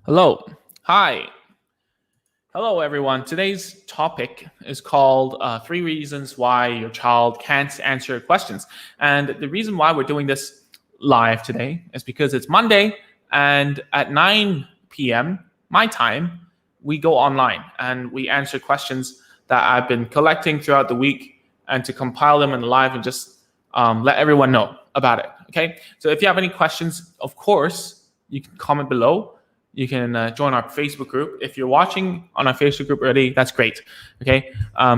Hello. Hi. Hello, everyone. Today's topic is called Three Reasons Why Your Child Can't Answer Your Questions. And the reason why we're doing this live today is because it's Monday, and at 9 p.m. my time, we go online and we answer questions that I've been collecting throughout the week and to compile them in live and just let everyone know about it. Okay. So if you have any questions, of course, you can comment below. You can join our Facebook group. If you're watching on our Facebook group already, that's great. Okay.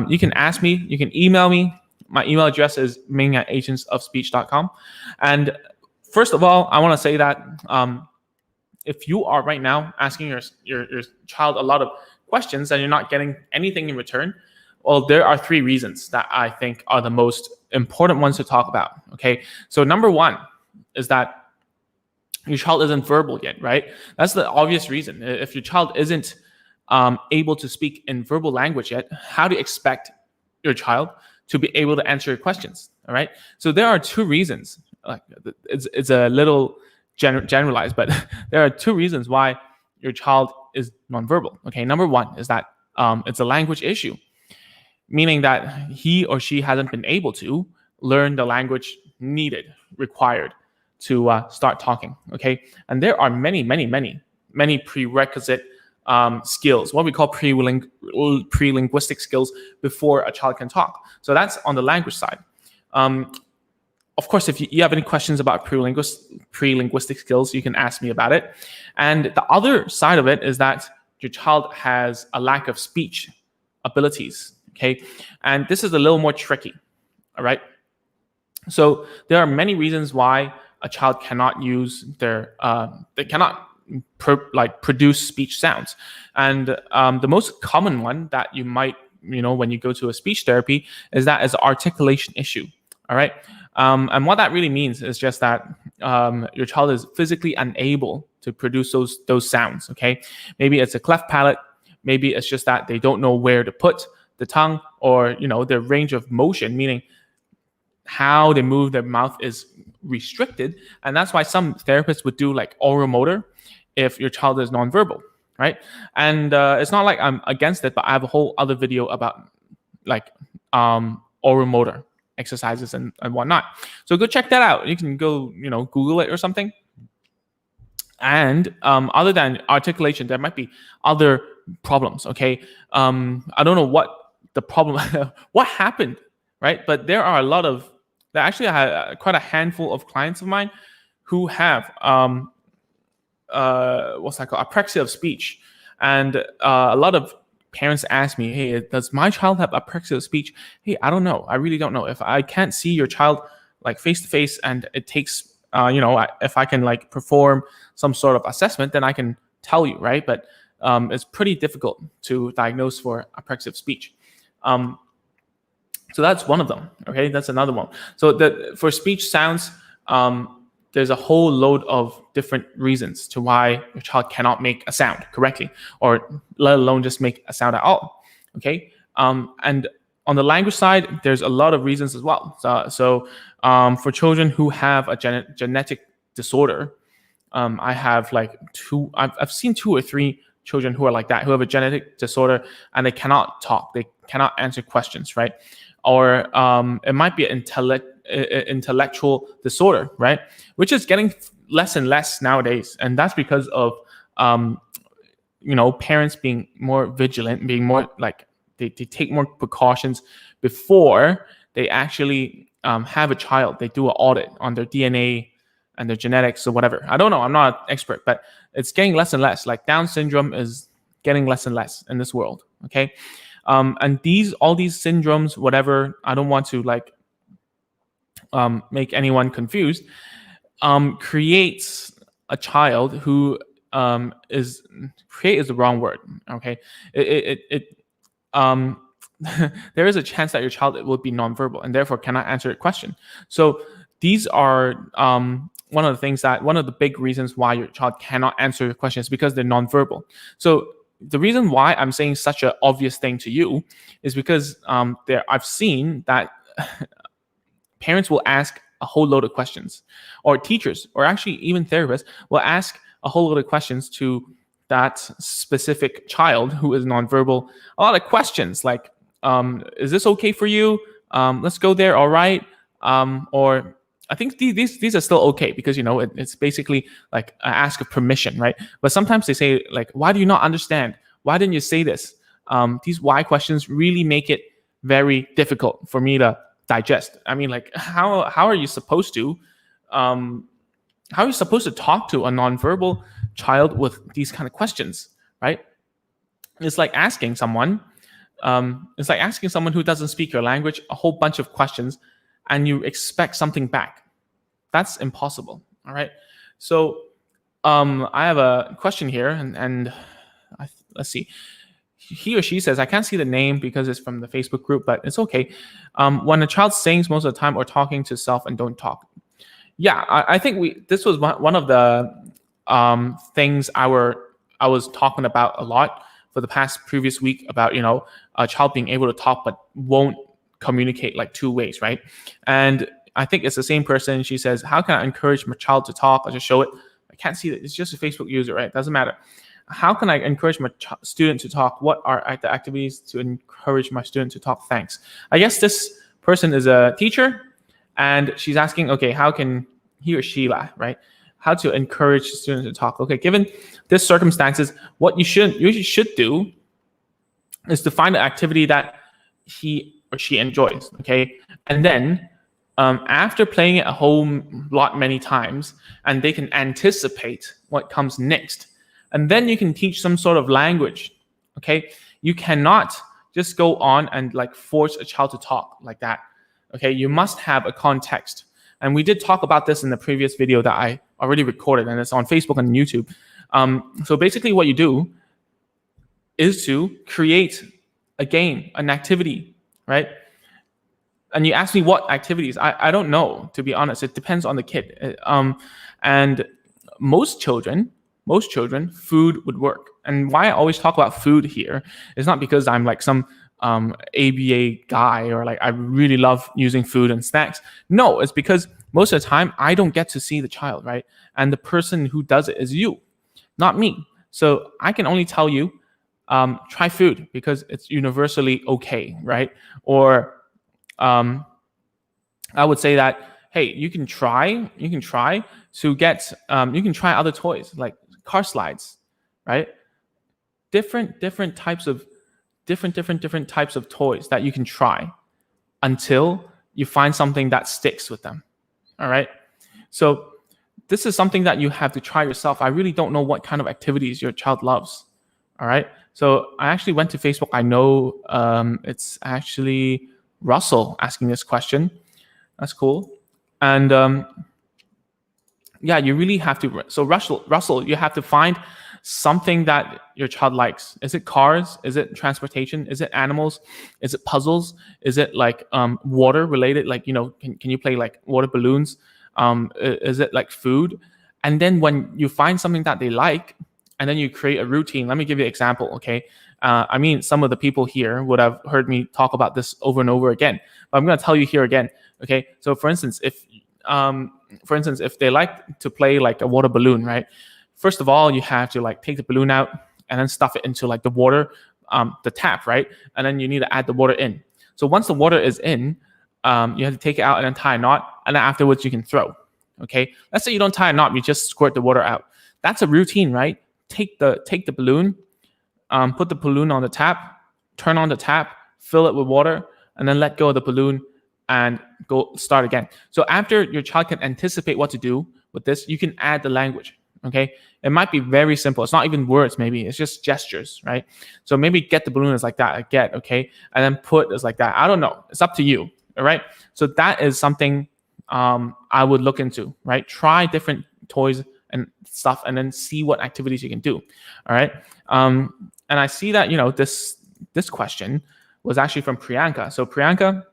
You can ask me. You can email me. My email address is ming@agentsofspeech.com. And first of all, I want to say that if you are right now asking your child a lot of questions and you're not getting anything in return, well, there are three reasons that I think are the most important ones to talk about. Okay. So number one is that your child isn't verbal yet, right? That's the obvious reason. If your child isn't able to speak in verbal language yet, how do you expect your child to be able to answer your questions? All right. So there are two reasons. It's a little generalized, but there are two reasons why your child is nonverbal. Okay. Number one is that it's a language issue, meaning that he or she hasn't been able to learn the language required to start talking. Okay. And there are many prerequisite skills, what we call pre-linguistic skills before a child can talk. So that's on the language side. Of course, if you have any questions about pre-linguistic skills, you can ask me about it. And the other side of it is that your child has a lack of speech abilities. Okay. And this is a little more tricky. All right. So there are many reasons why a child cannot use they cannot produce speech sounds. And the most common one that you might, when you go to a speech therapy is articulation issue. All right. And what that really means is just that your child is physically unable to produce those sounds. Okay. Maybe it's a cleft palate. Maybe it's just that they don't know where to put the tongue, or, their range of motion, meaning how they move their mouth is restricted. And that's why some therapists would do like oral motor if your child is nonverbal, right? And it's not like I'm against it, but I have a whole other video about like oral motor exercises and whatnot. So go check that out. You can go, Google it or something. And other than articulation, there might be other problems. Okay. I don't know what the problem, what happened, right? But there are actually I had quite a handful of clients of mine who have what's that called, apraxia of speech. And a lot of parents ask me, hey, does my child have apraxia of speech? Hey, I don't know. I really don't know. If I can't see your child like face to face, and it takes if I can like perform some sort of assessment, then I can tell you, right? But it's pretty difficult to diagnose for apraxia of speech. So that's one of them. Okay, that's another one. So for speech sounds, there's a whole load of different reasons to why your child cannot make a sound correctly, or let alone just make a sound at all. Okay, and on the language side, there's a lot of reasons as well. So for children who have a genetic disorder, I have like I've seen 2 or 3 children who are like that, who have a genetic disorder and they cannot talk, they cannot answer questions, right? Or it might be an intellectual disorder, right? Which is getting less and less nowadays. And that's because of, parents being more vigilant, being more like, they take more precautions before they actually have a child. They do an audit on their DNA and their genetics or whatever. I don't know. I'm not an expert, but it's getting less and less. Like Down syndrome is getting less and less in this world. Okay. And all these syndromes, whatever, I don't want to like make anyone confused, creates a child who create is the wrong word. Okay. There is a chance that your child will be nonverbal and therefore cannot answer a question. So these are one of the big reasons why your child cannot answer your questions, because they're nonverbal. So the reason why I'm saying such an obvious thing to you is because I've seen that parents will ask a whole load of questions, or teachers, or actually even therapists will ask a whole load of questions to that specific child who is nonverbal a lot of questions like, is this okay for you? Let's go there, all right? Or I think these are still okay because it's basically like I ask of permission, right? But sometimes they say like, why do you not understand? Why didn't you say this? These why questions really make it very difficult for me to digest. I mean, like how are you supposed to talk to a nonverbal child with these kind of questions, right? It's like asking someone who doesn't speak your language a whole bunch of questions and you expect something back. That's impossible. All right. So I have a question here, and let's see. He or she says, I can't see the name because it's from the Facebook group, but it's okay. When a child sings most of the time or talking to self and don't talk. Yeah, I think this was one of the things I was talking about a lot for the past previous week about, a child being able to talk but won't communicate like two ways, right? And I think it's the same person. She says, how can I encourage my child to talk? I'll just show it. I can't see it. It's just a Facebook user, right? It doesn't matter. How can I encourage my student to talk? What are the activities to encourage my student to talk? Thanks. I guess this person is a teacher and she's asking, okay, how can he or she, right? How to encourage students to talk? Okay, given this circumstances, what you should do is to find an activity that he or she enjoys, okay? And then after playing it a whole lot many times, and they can anticipate what comes next, and then you can teach some sort of language, okay? You cannot just go on and like force a child to talk like that, okay? You must have a context. And we did talk about this in the previous video that I already recorded, and it's on Facebook and YouTube. So basically what you do is to create a game, an activity, right? And you ask me what activities. I don't know, to be honest. It depends on the kid. And most children, food would work. And why I always talk about food here is not because I'm like some ABA guy or like I really love using food and snacks. No, it's because most of the time I don't get to see the child, right? And the person who does it is you, not me. So I can only tell you, try food because it's universally okay, right? Or I would say that, hey, you can try to get, you can try other toys like car slides, right? Different types of toys that you can try until you find something that sticks with them. All right. So this is something that you have to try yourself. I really don't know what kind of activities your child loves. All right. So I actually went to Facebook. I know it's actually Russell asking this question. That's cool. And yeah, you really have to. So Russell, you have to find something that your child likes. Is it cars? Is it transportation? Is it animals? Is it puzzles? Is it like water related? Like, can you play like water balloons? Is it like food? And then when you find something that they like, and then you create a routine. Let me give you an example, okay? I mean, some of the people here would have heard me talk about this over and over again, but I'm going to tell you here again, okay? So for instance, if they like to play like a water balloon, right? First of all, you have to like take the balloon out and then stuff it into like the water, the tap, right? And then you need to add the water in. So once the water is in, you have to take it out and then tie a knot, and then afterwards you can throw, okay? Let's say you don't tie a knot, you just squirt the water out. That's a routine, right? Take the balloon, put the balloon on the tap, turn on the tap, fill it with water, and then let go of the balloon and go start again. So after your child can anticipate what to do with this, you can add the language, okay? It might be very simple. It's not even words, maybe. It's just gestures, right? So maybe get the balloon is like that, get, okay? And then put is like that. I don't know. It's up to you, all right? So that is something I would look into, right? Try different toys and stuff, and then see what activities you can do. All right. And I see that, this question was actually from Priyanka. So Priyanka,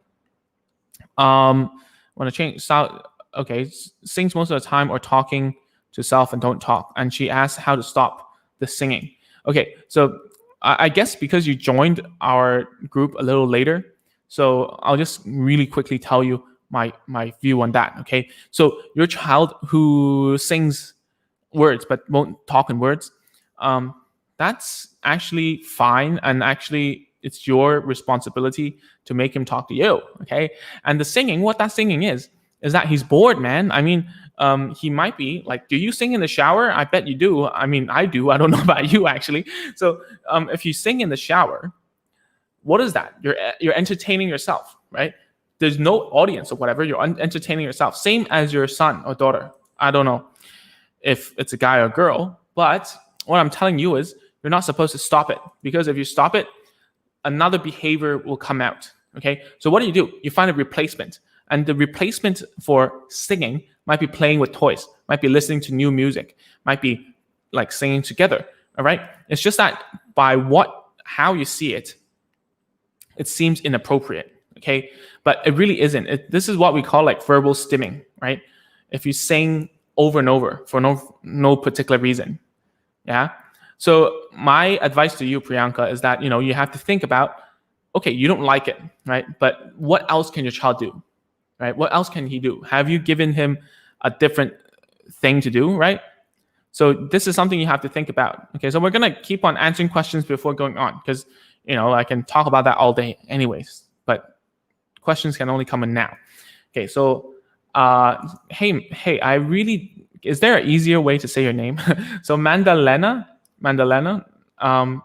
want to change sound. Okay. Sings most of the time or talking to self and don't talk. And she asked how to stop the singing. Okay. So I guess because you joined our group a little later, so I'll just really quickly tell you my view on that. Okay. So your child who sings words but won't talk in words, that's actually fine. And actually, it's your responsibility to make him talk to you. Okay. And the singing, what that singing is that he's bored, man. I mean, he might be like, do you sing in the shower? I bet you do. I mean, I do. I don't know about you, actually. So if you sing in the shower, what is that? You're entertaining yourself, right? There's no audience or whatever. You're entertaining yourself. Same as your son or daughter. I don't know if it's a guy or girl, but what I'm telling you is you're not supposed to stop it, because if you stop it, another behavior will come out. Okay. So what do? You find a replacement. And the replacement for singing might be playing with toys, might be listening to new music, might be like singing together. All right. It's just that by how you see it, it seems inappropriate. Okay. But it really isn't. This is what we call like verbal stimming, right? If you sing over and over for no particular reason. Yeah. So my advice to you, Priyanka, is that, you have to think about, okay, you don't like it, right? But what else can your child do, right? What else can he do? Have you given him a different thing to do, right? So this is something you have to think about. Okay, so we're going to keep on answering questions before going on, because, I can talk about that all day anyways, but questions can only come in now. Okay, so hey, is there an easier way to say your name? So Mandalena,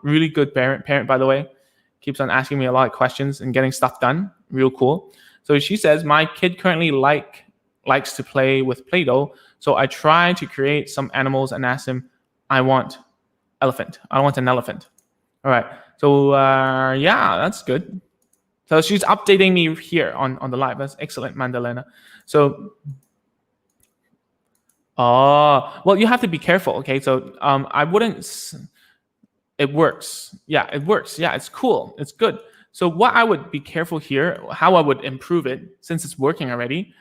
really good parent, by the way, keeps on asking me a lot of questions and getting stuff done. Real cool. So she says, my kid currently likes to play with Play-Doh. So I try to create some animals and ask him, I want an elephant. All right. So yeah, that's good. So she's updating me here on the live. That's excellent, Mandalena. So, well, you have to be careful. Okay. So I wouldn't. It works. Yeah, it works. Yeah, it's cool. It's good. So what I would be careful here, how I would improve it, since it's working already,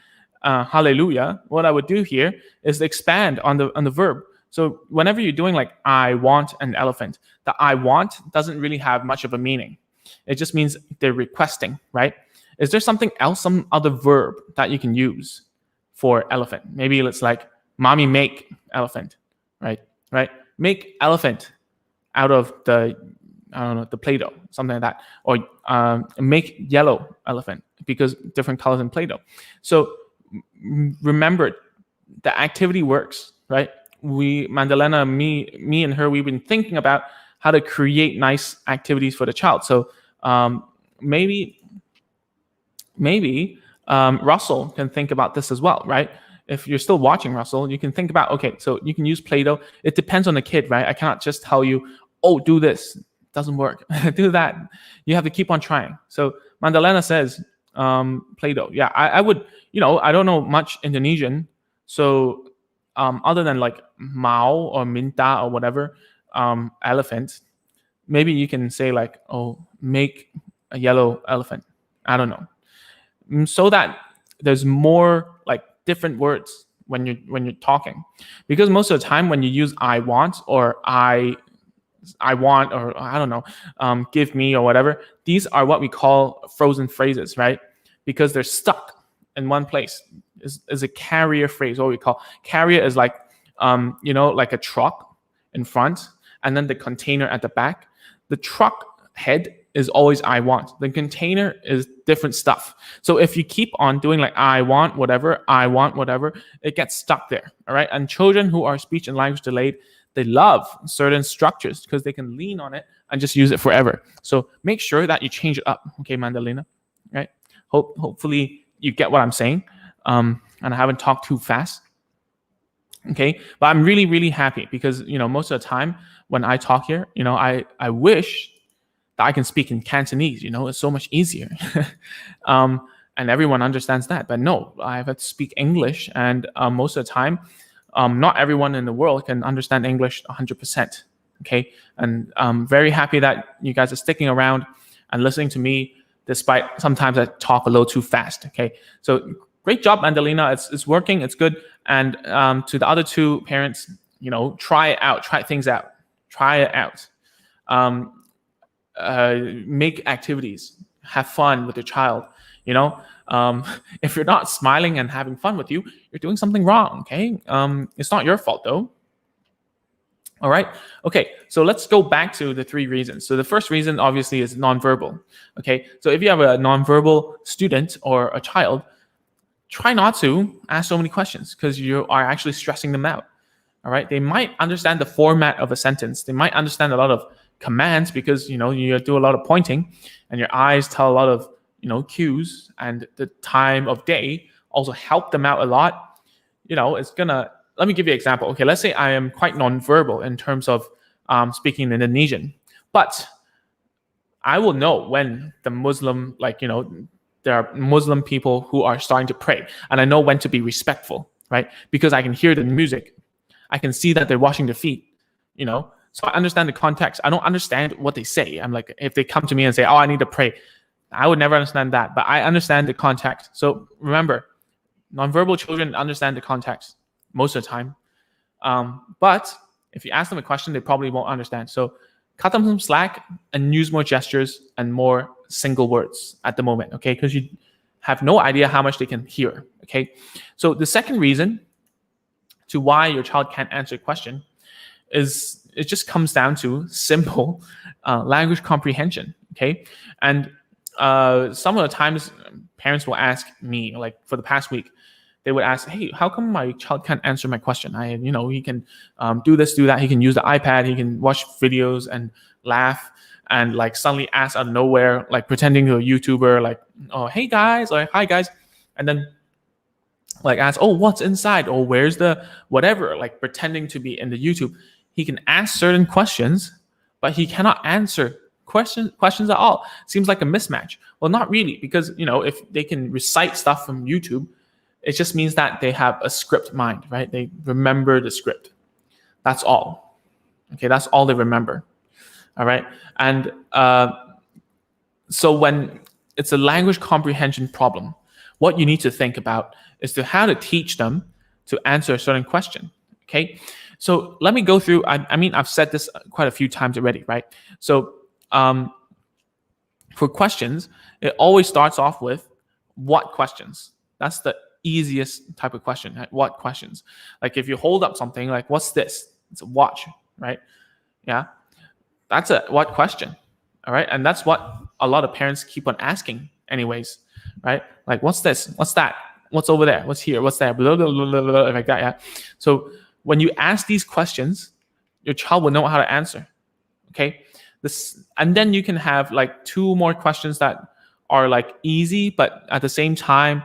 hallelujah, what I would do here is expand on the verb. So whenever you're doing like, I want an elephant, the I want doesn't really have much of a meaning. It just means they're requesting, right? Is there something else, some other verb that you can use for elephant? Maybe it's like, mommy make elephant, right? Make elephant out of the Play-Doh, something like that, or make yellow elephant, because different colors in Play-Doh. So remember, the activity works, right? Mandalena, me and her, we've been thinking about how to create nice activities for the child. So maybe Russell can think about this as well, right? If you're still watching, Russell, you can think about, okay, so you can use Play-Doh. It depends on the kid, right? I cannot just tell you, oh, do this. It doesn't work. Do that. You have to keep on trying. So Mandalena says, Play-Doh. Yeah, I would, I don't know much Indonesian. So other than like Mao or Minta or whatever, elephant, maybe you can say like, oh, make a yellow elephant. I don't know. So that there's more like different words when you're talking, because most of the time when you use I want or I want, or I don't know, give me or whatever, these are what we call frozen phrases, right? Because they're stuck in one place. Is a carrier phrase. What we call carrier is like like a truck in front and then the container at the back. The truck head is always I want. The container is different stuff. So if you keep on doing like I want whatever, it gets stuck there. All right. And children who are speech and language delayed, they love certain structures because they can lean on it and just use it forever. So make sure that you change it up. Okay, Mandalena. Right. Hopefully you get what I'm saying. And I haven't talked too fast. Okay. But I'm really, really happy because, most of the time when I talk here, I wish that I can speak in Cantonese, it's so much easier. And everyone understands that. But no, I have to speak English. And most of the time, not everyone in the world can understand English 100%. Okay. And I'm very happy that you guys are sticking around and listening to me, despite sometimes I talk a little too fast. Okay. So great job, Mandalena. It's working. It's good. And to the other two parents, try it out. Try things out. Try it out. Make activities. Have fun with your child. If you're not smiling and having fun with you, you're doing something wrong. Okay. It's not your fault though. All right. Okay. So let's go back to the three reasons. So the first reason obviously is nonverbal. Okay. So if you have a nonverbal student or a child, try not to ask so many questions because you are actually stressing them out. All right. They might understand the format of a sentence. They might understand a lot of commands because you do a lot of pointing and your eyes tell a lot of cues, and the time of day also help them out a lot. It's gonna Let me give you an example. Okay, let's say I am quite nonverbal in terms of speaking Indonesian, but I will know when the Muslim, there are Muslim people who are starting to pray, and I know when to be respectful, right? Because I can hear the music, I can see that they're washing their feet, So I understand the context. I don't understand what they say. I'm like, if they come to me and say, "Oh, I need to pray," I would never understand that, but I understand the context. So remember, nonverbal children understand the context most of the time. But if you ask them a question, they probably won't understand. So cut them some slack and use more gestures and more single words at the moment, okay? Because you have no idea how much they can hear, okay? So the second reason to why your child can't answer a question is it just comes down to simple language comprehension, okay? And some of the times parents will ask me, like for the past week, they would ask, "Hey, how come my child can't answer my question? He can do this, do that. He can use the iPad. He can watch videos and laugh, and like suddenly ask out of nowhere, like pretending to a YouTuber, like, oh, hey guys, or hi guys," and then like ask, "Oh, what's inside?" or "Where's the whatever?" Like pretending to be in the YouTube. He can ask certain questions, but he cannot answer questions at all. Seems like a mismatch. Well, not really, because if they can recite stuff from YouTube, it just means that they have a script mind, right? They remember the script. That's all. Okay, that's all they remember. All right. And so when it's a language comprehension problem, what you need to think about is how to teach them to answer a certain question. Okay. So let me go through. I mean, I've said this quite a few times already, right? So for questions, it always starts off with what questions. That's the easiest type of question. Right? What questions? Like if you hold up something, like what's this? It's a watch, right? Yeah, that's a what question. All right, and that's what a lot of parents keep on asking, anyways, right? Like what's this? What's that? What's over there? What's here? What's there? Blah, blah, blah, blah, blah, like that. Yeah. So when you ask these questions, your child will know how to answer. Okay. And then you can have like two more questions that are like easy, but at the same time,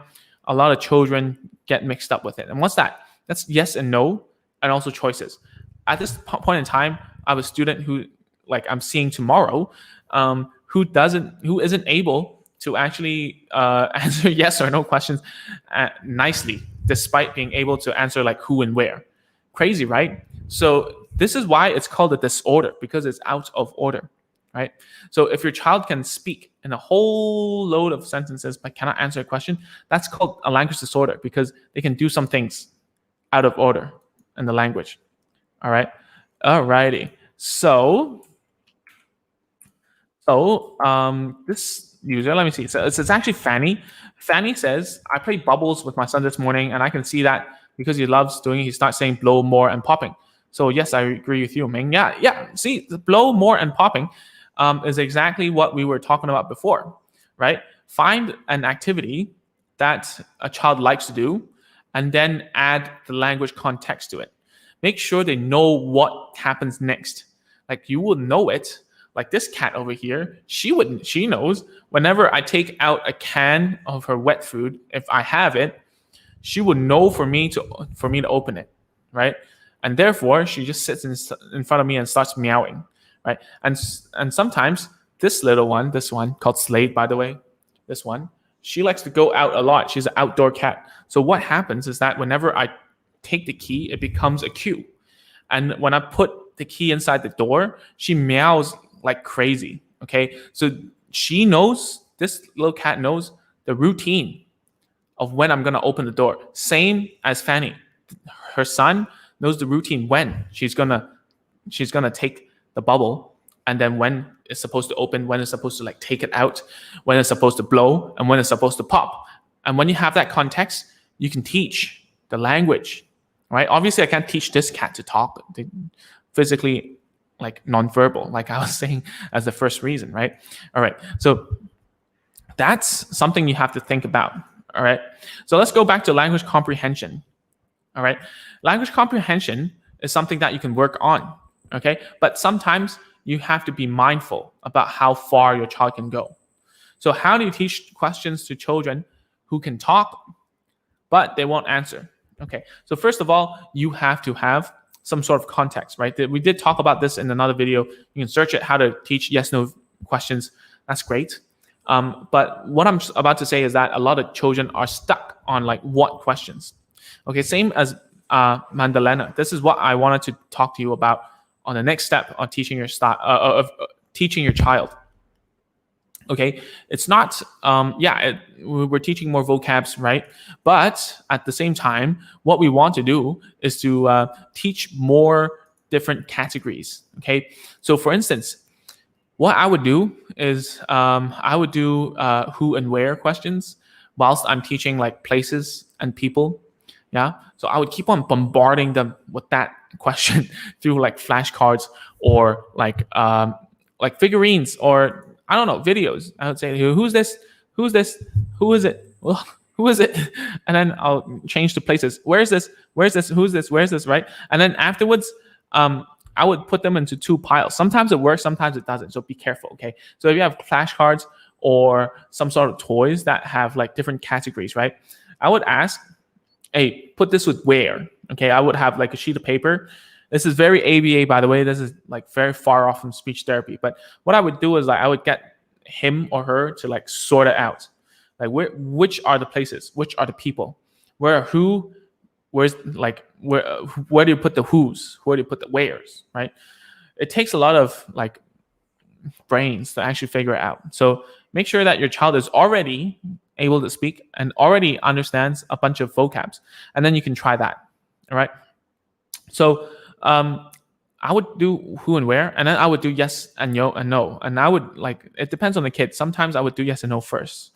a lot of children get mixed up with it. And what's that? That's yes and no, and also choices. At this point in time, I have a student who, like I'm seeing tomorrow, who isn't able to actually answer yes or no questions nicely, despite being able to answer like who and where. Crazy, right? So this is why it's called a disorder, because it's out of order, right? So if your child can speak in a whole load of sentences but cannot answer a question, that's called a language disorder, because they can do some things out of order in the language. All right. Alrighty. So this user, let me see. So it's actually Fanny. Fanny says, "I played bubbles with my son this morning, and I can see that because he loves doing it, he starts saying blow, more, and popping." So yes, I agree with you, Ming. Yeah. See, the blow, more, and popping is exactly what we were talking about before, right? Find an activity that a child likes to do, and then add the language context to it. Make sure they know what happens next. Like you will know it. Like this cat over here, she knows whenever I take out a can of her wet food, if I have it, she would know for me to open it, right? And therefore, she just sits in front of me and starts meowing, right? And sometimes this little one, this one called Slade, by the way, this one, she likes to go out a lot. She's an outdoor cat. So what happens is that whenever I take the key, it becomes a cue. And when I put the key inside the door, she meows like crazy, okay? So she knows, this little cat knows the routine of when I'm going to open the door. Same as Fanny. Her son knows the routine when she's going to take the bubble, and then when it's supposed to open, when it's supposed to like take it out, when it's supposed to blow, and when it's supposed to pop. And when you have that context, you can teach the language, right? Obviously, I can't teach this cat to talk. physically like nonverbal, like I was saying as the first reason, right? All right. So that's something you have to think about. All right. So let's go back to language comprehension. All right. Language comprehension is something that you can work on. Okay. But sometimes you have to be mindful about how far your child can go. So how do you teach questions to children who can talk, but they won't answer? Okay. So first of all, you have to have some sort of context, right? We did talk about this in another video. You can search it, how to teach yes/no questions. That's great. But what I'm about to say is that a lot of children are stuck on like what questions. Okay, same as Magdalena. This is what I wanted to talk to you about on the next step of teaching your of teaching your child. Okay, it's not we're teaching more vocabs, right? But at the same time, what we want to do is to teach more different categories. Okay, so for instance, what I would do is I would do who and where questions whilst I'm teaching like places and people. Yeah, so I would keep on bombarding them with that question through like flashcards or like figurines or I don't know, videos. I would say, who's this? Who's this? Who is it? Well, who is it? And then I'll change the places. Where's this? Where's this? Who's this? Where's this? Right? And then afterwards, I would put them into two piles. Sometimes it works, sometimes it doesn't. So be careful, okay? So if you have flashcards or some sort of toys that have like different categories, right? I would ask, hey, put this with where, okay? I would have like a sheet of paper. This is very ABA, by the way. This is like very far off from speech therapy. But what I would do is like I would get him or her to like sort it out. Like which are the places? Which are the people? Where who? Where's like where do you put the who's? Where do you put the where's? Right? It takes a lot of like brains to actually figure it out. So make sure that your child is already able to speak and already understands a bunch of vocabs, and then you can try that. All right. So I would do who and where, and then I would do yes and no. And I would like, it depends on the kid. Sometimes I would do yes and no first.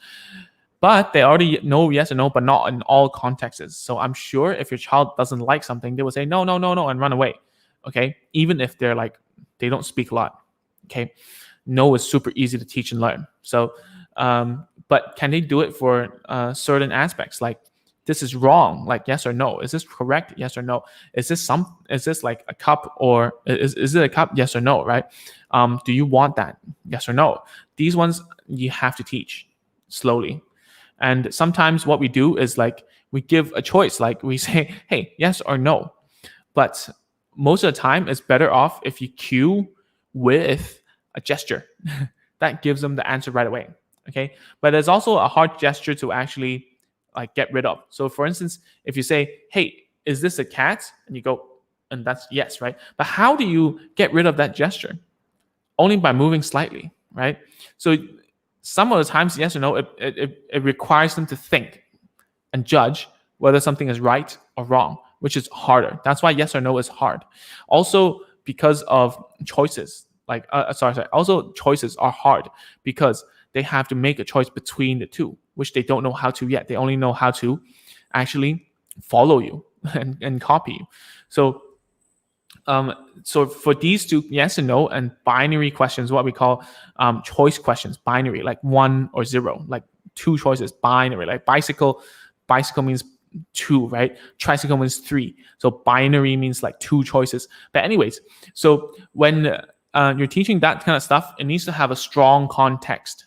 But they already know yes and no, but not in all contexts. So I'm sure if your child doesn't like something, they will say no, and run away. Okay. Even if they're like, they don't speak a lot. Okay. No is super easy to teach and learn. So, but can they do it for certain aspects? Like, this is wrong, like yes or no. Is this correct? Yes or no. Is this like a cup, or is it a cup? Yes or no, right? Do you want that? Yes or no. These ones you have to teach slowly. And sometimes what we do is like we give a choice, like we say, hey, yes or no. But most of the time it's better off if you cue with a gesture that gives them the answer right away. Okay. But there's also a hard gesture to actually like get rid of. So for instance, if you say, hey, is this a cat? And you go, and that's yes, right? But how do you get rid of that gesture? Only by moving slightly, right? So some of the times, yes or no, it requires them to think and judge whether something is right or wrong, which is harder. That's why yes or no is hard. Also, because of choices, also choices are hard because they have to make a choice between the two, which they don't know how to yet. They only know how to actually follow you and copy you. So for these two, yes and no, and binary questions, what we call choice questions, binary, like 1 or 0, like two choices, binary, like bicycle means 2, right? Tricycle means 3. So binary means like 2 choices. But anyways, so when you're teaching that kind of stuff, it needs to have a strong context.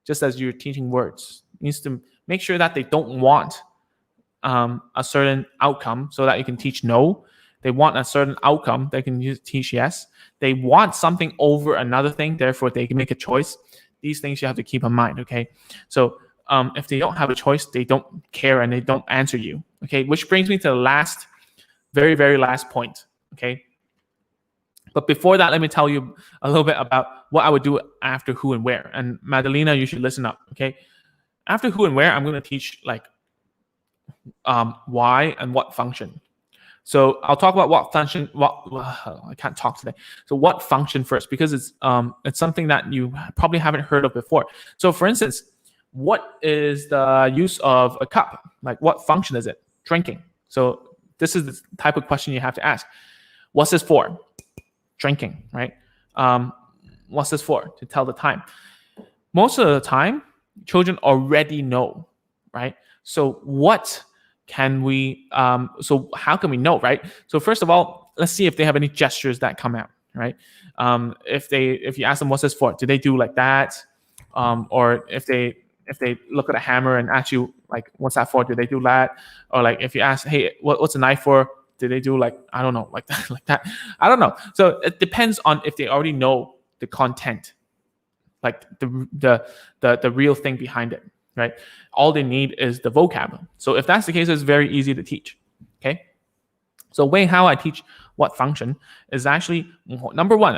Just as you're teaching words, it needs to make sure that they don't want a certain outcome so that you can teach no. They want a certain outcome, they can teach yes. They want something over another thing, therefore they can make a choice. These things you have to keep in mind, okay? So if they don't have a choice, they don't care and they don't answer you, okay? Which brings me to the last, very, very last point, okay? But before that, let me tell you a little bit about what I would do after who and where. And Madalena, you should listen up, okay? After who and where, I'm going to teach like why and what function. So I'll talk about what function. I can't talk today. So what function first, because it's something that you probably haven't heard of before. So for instance, what is the use of a cup? Like what function is it? Drinking. So this is the type of question you have to ask. What's this for? drinking, right? What's this for? To tell the time. Most of the time, children already know, right? So what can we? So how can we know, right? So first of all, let's see if they have any gestures that come out, right? If you ask them what's this for, do they do like that? Or if they look at a hammer and ask you like what's that for, do they do that? Or like if you ask, hey, what's a knife for? Do they do like I don't know, like that, like that? I don't know. So it depends on if they already know the content, like the real thing behind it, right? All they need is the vocab. So if that's the case, it's very easy to teach. Okay. So way how I teach what function is actually number one.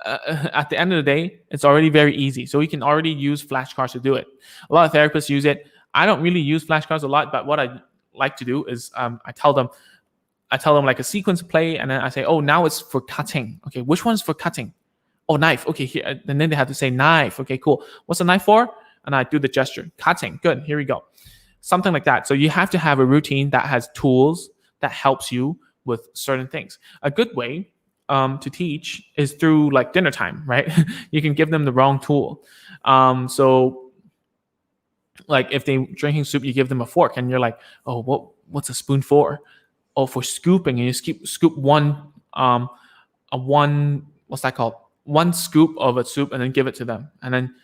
At the end of the day, it's already very easy. So you can already use flashcards to do it. A lot of therapists use it. I don't really use flashcards a lot, but what I like to do is I tell them like a sequence play, and then I say, oh, now it's for cutting. Okay, which one's for cutting? Oh, knife. Okay, here. And then they have to say knife. Okay, cool. What's a knife for? And I do the gesture. Cutting. Good. Here we go. Something like that. So you have to have a routine that has tools that helps you with certain things. A good way to teach is through like dinner time, right? You can give them the wrong tool. So like if they're drinking soup, you give them a fork and you're like, oh, what's a spoon for? Oh, for scooping. And you scoop one, what's that called? One scoop of a soup and then give it to them. And then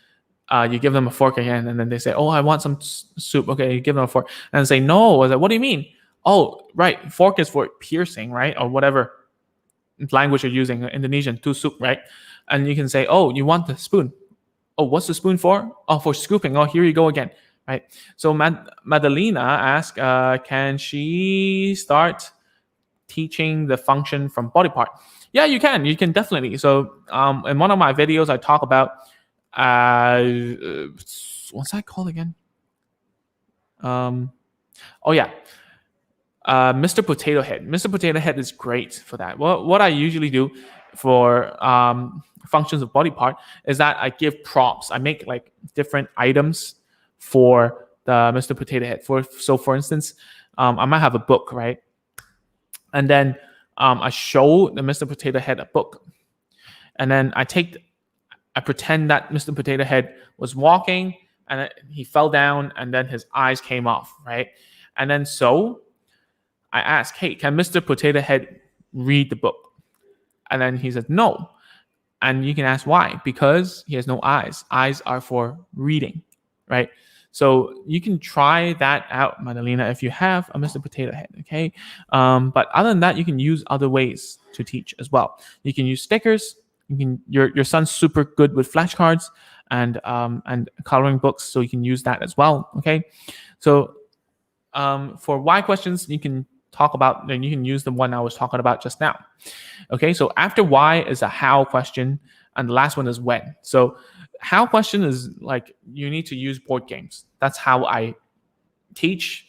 you give them a fork again. And then they say, oh, I want some soup. Okay, you give them a fork. And then say, no. I was like, what do you mean? Oh, right. Fork is for piercing, right? Or whatever language you're using, Indonesian, to soup, right? And you can say, oh, you want the spoon. Oh, what's the spoon for? Oh, for scooping. Oh, here you go again, right? So Madalena asked, can she start teaching the function from body part? Yeah, you can. You can definitely. So in one of my videos, I talk about, what's that called again? Oh, yeah. Mr. Potato Head. Mr. Potato Head is great for that. Well, what I usually do for functions of body part is that I give props. I make like different items for the Mr. Potato Head. So for instance, I might have a book, right? And then I show the Mr. Potato Head a book. And then I pretend that Mr. Potato Head was walking and he fell down and then his eyes came off, right? And then so I ask, hey, can Mr. Potato Head read the book? And then he says, no. And you can ask why? Because he has no eyes. Eyes are for reading, right? So you can try that out, Madalena, if you have a Mr. Potato Head, okay? But other than that, you can use other ways to teach as well. You can use stickers. Your son's super good with flashcards and coloring books, so you can use that as well, okay? So for why questions, you can talk about, then you can use the one I was talking about just now. Okay, so after why is a how question, and the last one is when. So how question is like you need to use board games. That's how I teach.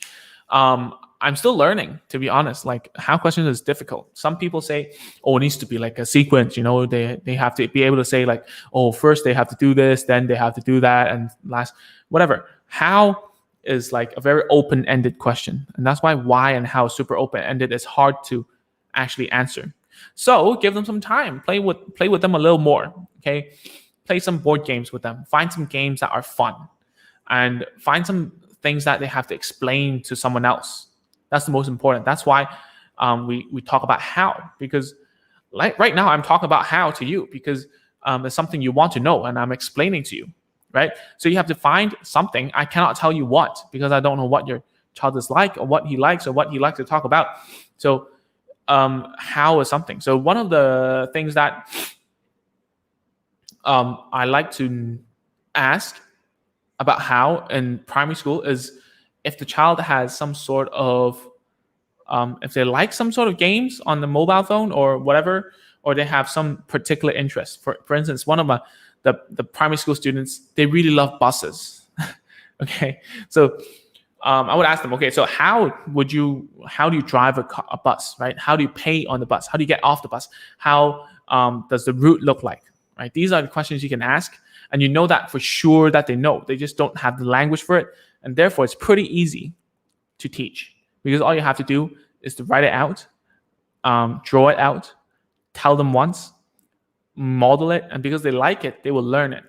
I'm still learning, to be honest. Like how question is difficult. Some people say, oh, it needs to be like a sequence, you know, they have to be able to say like, oh, first they have to do this, then they have to do that, and last, whatever. How is like a very open-ended question. And that's why and how super open-ended is hard to actually answer. So give them some time. Play with them a little more. Okay. Play some board games with them. Find some games that are fun. And find some things that they have to explain to someone else. That's the most important. That's why we talk about how. Because like right now I'm talking about how to you because it's something you want to know and I'm explaining to you. Right? So you have to find something. I cannot tell you what because I don't know what your child is like or what he likes or what he likes to talk about. So how is something. So one of the things that I like to ask about how in primary school is if the child has some sort of, if they like some sort of games on the mobile phone or whatever, or they have some particular interest. For instance, one of the primary school students, they really love buses. Okay, so I would ask them, okay, so how do you drive a bus, right? How do you pay on the bus? How do you get off the bus? How does the route look like, right? These are the questions you can ask, and you know that for sure that they know. They just don't have the language for it, and therefore it's pretty easy to teach because all you have to do is to write it out, draw it out, tell them once, model it, and because they like it, they will learn it.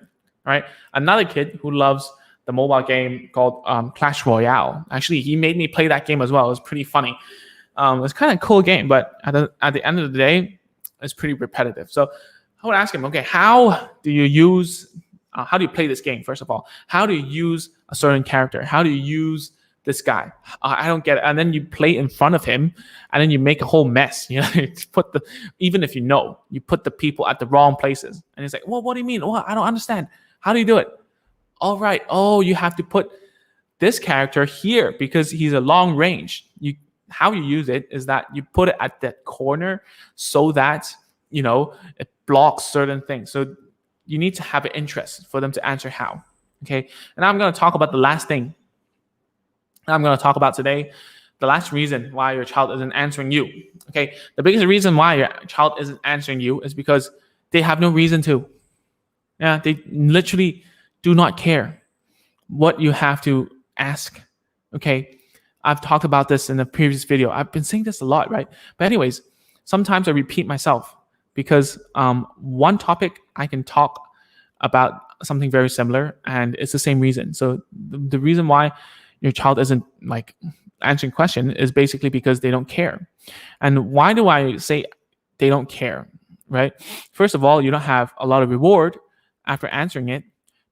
Right? Another kid who loves the mobile game called Clash Royale. Actually, he made me play that game as well. It was pretty funny. It's kind of a cool game, but at the end of the day, it's pretty repetitive. So I would ask him, okay, how do you play this game? First of all, how do you use a certain character? How do you use this guy? I don't get it. And then you play in front of him, and then you make a whole mess. You even if you put the people at the wrong places, and he's like, well, what do you mean? Well, I don't understand. How do you do it? All right. Oh, you have to put this character here because he's a long range. How you use it is that you put it at that corner so that it blocks certain things. So you need to have an interest for them to answer how. Okay. And I'm going to talk about the last thing I'm going to talk about today. The last reason why your child isn't answering you. Okay. The biggest reason why your child isn't answering you is because they have no reason to. Yeah. They literally do not care what you have to ask. Okay. I've talked about this in the previous video. I've been saying this a lot, right? But anyways, sometimes I repeat myself because one topic I can talk about something very similar and it's the same reason. So the reason why your child isn't like answering question is basically because they don't care. And why do I say they don't care, right? First of all, you don't have a lot of reward after answering it.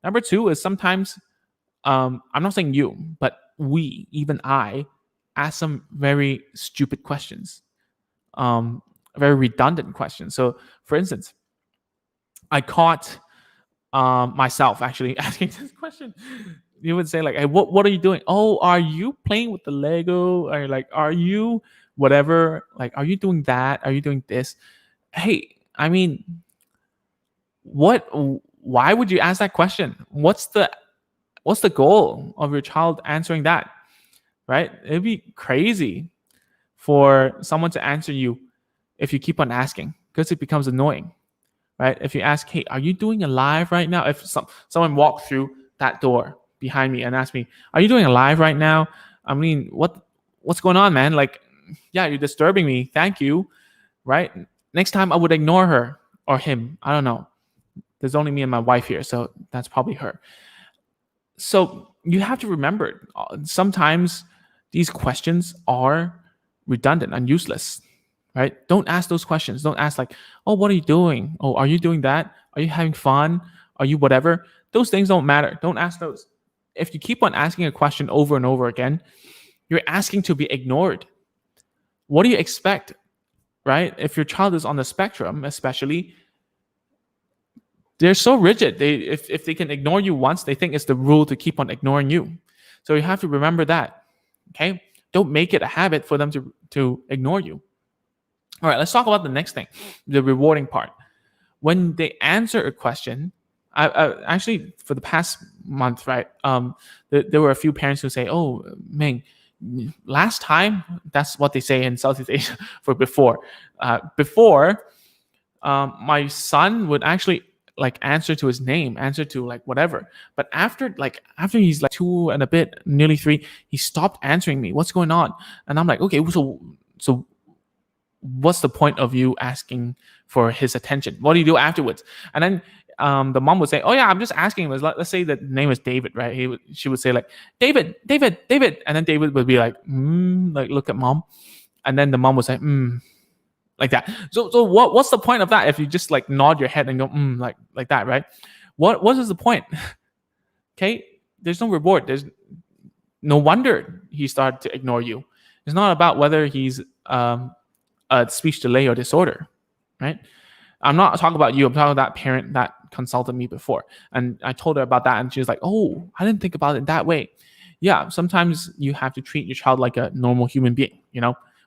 Number two is sometimes, I'm not saying you, but even I, ask some very stupid questions, very redundant questions. So, for instance, I caught myself actually asking this question. You would say like, "Hey, what are you doing? Oh, are you playing with the Lego? Or like, are you whatever? Like, are you doing that? Are you doing this? Hey, I mean, what? Why would you ask that question? What's the goal of your child answering that?" Right? It'd be crazy for someone to answer you if you keep on asking because it becomes annoying, right? If you ask, "Hey, are you doing a live right now?" If someone walked through that door behind me and asked me, "Are you doing a live right now?" I mean, what's going on, man? Like, yeah, you're disturbing me. Thank you, right? Next time I would ignore her or him. I don't know. There's only me and my wife here, so that's probably her. So you have to remember, sometimes these questions are redundant and useless, right? Don't ask those questions. Don't ask like, "Oh, what are you doing? Oh, are you doing that? Are you having fun? Are you whatever?" Those things don't matter. Don't ask those. If you keep on asking a question over and over again, you're asking to be ignored. What do you expect, right? If your child is on the spectrum, especially, they're so rigid. If they can ignore you once, they think it's the rule to keep on ignoring you. So you have to remember that. Okay, don't make it a habit for them to ignore you. All right, let's talk about the next thing, the rewarding part. When they answer a question, I actually for the past month, right? There were a few parents who say, "Oh, Ming, last time," that's what they say in Southeast Asia for before. My son would actually like answer to his name, answer to like whatever. But after he's like 2 and a bit, nearly 3, he stopped answering me. What's going on? And I'm like, okay, so what's the point of you asking for his attention? What do you do afterwards? And then the mom would say, "Oh yeah, I'm just asking him." Let's say the name is David, right? She would say like, David, and then David would be like, like look at mom, and then the mom would say, like that. So what's the point of that if you just like nod your head and go like that, right? What is the point? Okay, there's no reward. There's no wonder he started to ignore you. It's not about whether he's a speech delay or disorder, right? I'm not talking about you. I'm talking about that parent that consulted me before, and I told her about that, and she was like, "Oh, I didn't think about it that way." Yeah, sometimes you have to treat your child like a normal human being,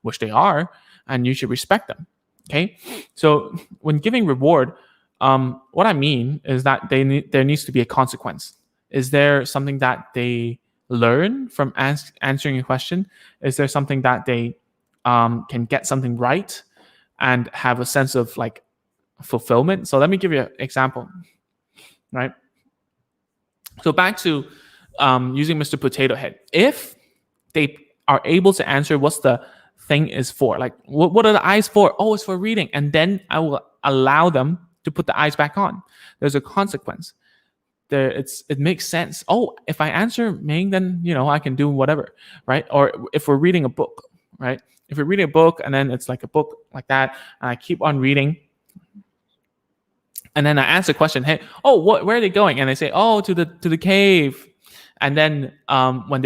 which they are, and you should respect them. Okay, so when giving reward, what I mean is that there needs to be a consequence. Is there something that they learn from answering a question? Is there something that they can get something right and have a sense of like fulfillment? So let me give you an example, right? So back to using Mr. Potato Head. If they are able to answer what's the thing is for, like what are the eyes for? Oh, it's for reading. And then I will allow them to put the eyes back on. There's a consequence. It makes sense. Oh, if I answer Ming, then I can do whatever, right? Or if we're reading a book, right? If we're reading a book and then it's like a book like that, and I keep on reading, and then I ask a question, hey, oh, where are they going? And they say, oh, to the cave. And then when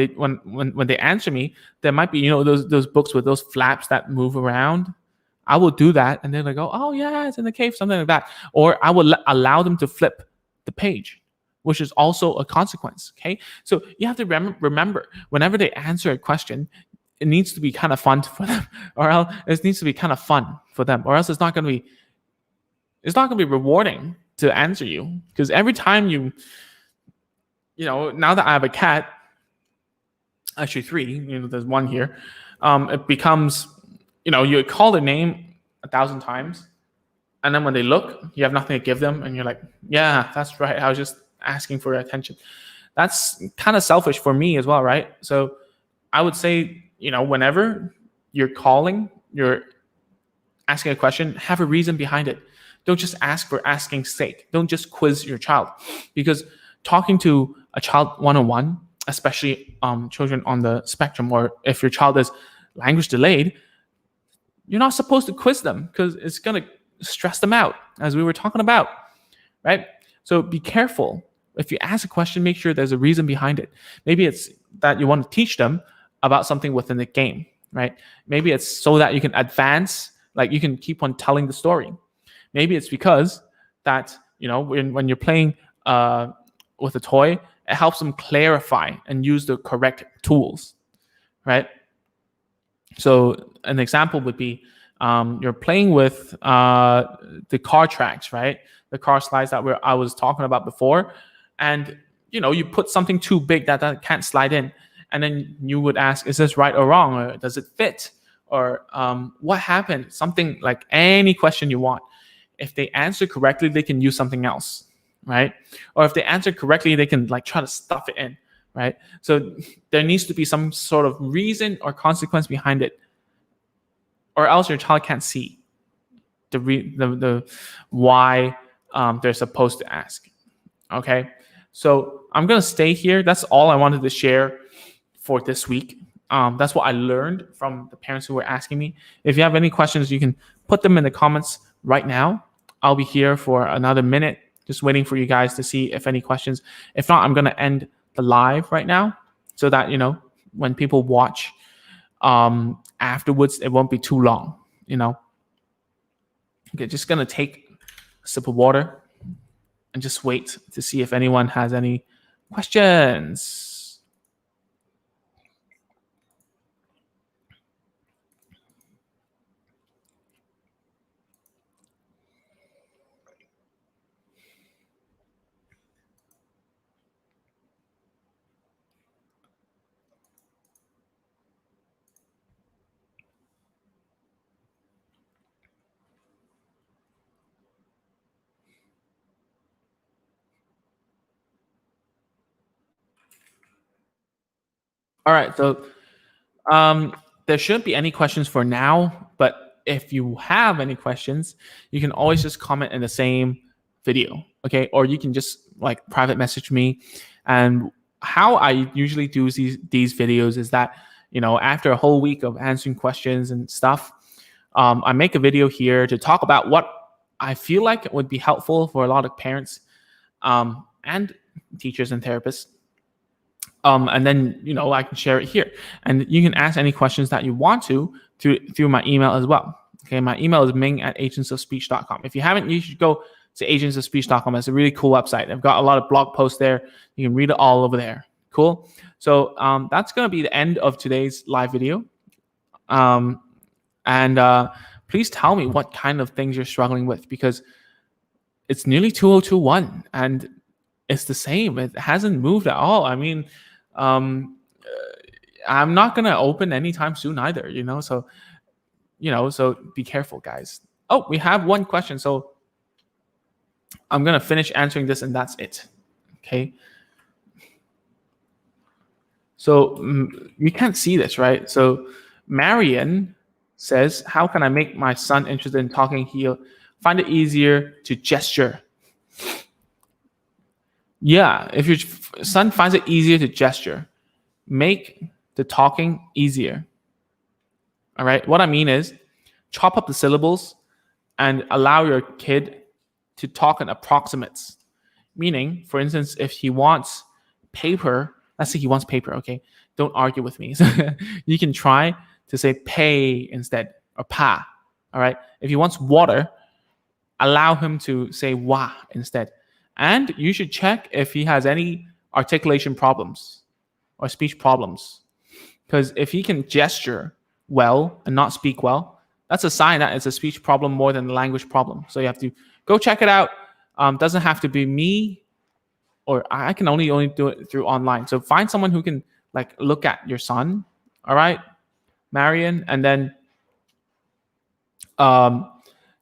they answer me, there might be those books with those flaps that move around. I will do that, and then they go, oh yeah, it's in the cave, something like that. Or I will allow them to flip the page, which is also a consequence. Okay, so you have to remember whenever they answer a question, it needs to be kind of fun for them, or else it needs to be kind of fun for them, or else it's not going to be rewarding to answer you, because every time now that I have a cat, actually 3, there's one here, it becomes, you call their name 1,000 times, and then when they look, you have nothing to give them, and you're like, yeah, that's right, I was just asking for attention. That's kind of selfish for me as well, right? So I would say, whenever you're calling, you're asking a question, have a reason behind it. Don't just ask for asking's sake. Don't just quiz your child, because talking to a child one-on-one, especially children on the spectrum, or if your child is language delayed, you're not supposed to quiz them, because it's going to stress them out, as we were talking about, right? So be careful. If you ask a question, make sure there's a reason behind it. Maybe it's that you want to teach them about something within the game, right? Maybe it's so that you can advance, like you can keep on telling the story. Maybe it's because that, when you're playing with a toy, it helps them clarify and use the correct tools, right? So an example would be you're playing with the car tracks, right? The car slides that I was talking about before. And, you put something too big that can't slide in. And then you would ask, is this right or wrong? Or does it fit? Or what happened? Something like any question you want. If they answer correctly, they can use something else, right? Or if they answer correctly, they can try to stuff it in, right? So there needs to be some sort of reason or consequence behind it, or else your child can't see the why they're supposed to ask. Okay, so I'm gonna stay here. That's all I wanted to share for this week. That's what I learned from the parents who were asking me. If you have any questions, you can put them in the comments right now. I'll be here for another minute, just waiting for you guys to see if any questions. If not, I'm going to end the live right now, so that, when people watch afterwards, it won't be too long, Okay, just going to take a sip of water and just wait to see if anyone has any questions. All right, so there shouldn't be any questions for now, but if you have any questions, you can always just comment in the same video, okay? Or you can just private message me. And how I usually do these videos is that, after a whole week of answering questions and stuff, I make a video here to talk about what I feel like would be helpful for a lot of parents and teachers and therapists. And then, I can share it here. And you can ask any questions that you want to through my email as well. Okay, my email is ming@agentsofspeech.com. If you haven't, you should go to agentsofspeech.com. It's a really cool website. I've got a lot of blog posts there. You can read it all over there. Cool. So that's going to be the end of today's live video. And please tell me what kind of things you're struggling with, because it's nearly 2021 and it's the same. It hasn't moved at all. I mean, I'm not going to open anytime soon either, so, so be careful, guys. Oh, we have one question. So I'm going to finish answering this and that's it. Okay. So you can't see this, right? So Marion says, how can I make my son interested in talking? He find it easier to gesture. Yeah, if your son finds it easier to gesture, make the talking easier. All right. What I mean is chop up the syllables and allow your kid to talk in approximates. Meaning, for instance, if he wants paper, let's say he wants paper, okay? Don't argue with me. You can try to say pay instead or pa. All right. If he wants water, allow him to say wa instead. And you should check if he has any articulation problems or speech problems. Because if he can gesture well and not speak well, that's a sign that it's a speech problem more than a language problem. So you have to go check it out. Doesn't have to be me, or I can only do it through online. So find someone who can like look at your son, all right, Marion, and then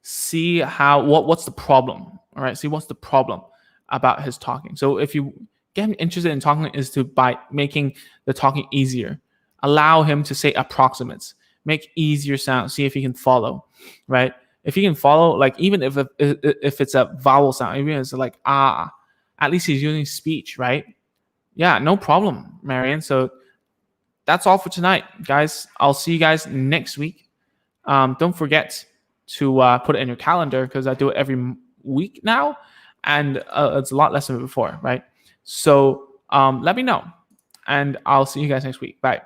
see what's the problem. All right, see what's the problem about his talking. So if you get him interested in talking, is to by making the talking easier. Allow him to say approximates. Make easier sounds. See if he can follow, right? If he can follow, like even if it's a vowel sound, even if it's like ah, at least he's using speech, right? Yeah, no problem, Marion. So that's all for tonight, guys. I'll see you guys next week. Don't forget to put it in your calendar because I do it every week now, and it's a lot less than before, right? So let me know, and I'll see you guys next week. Bye.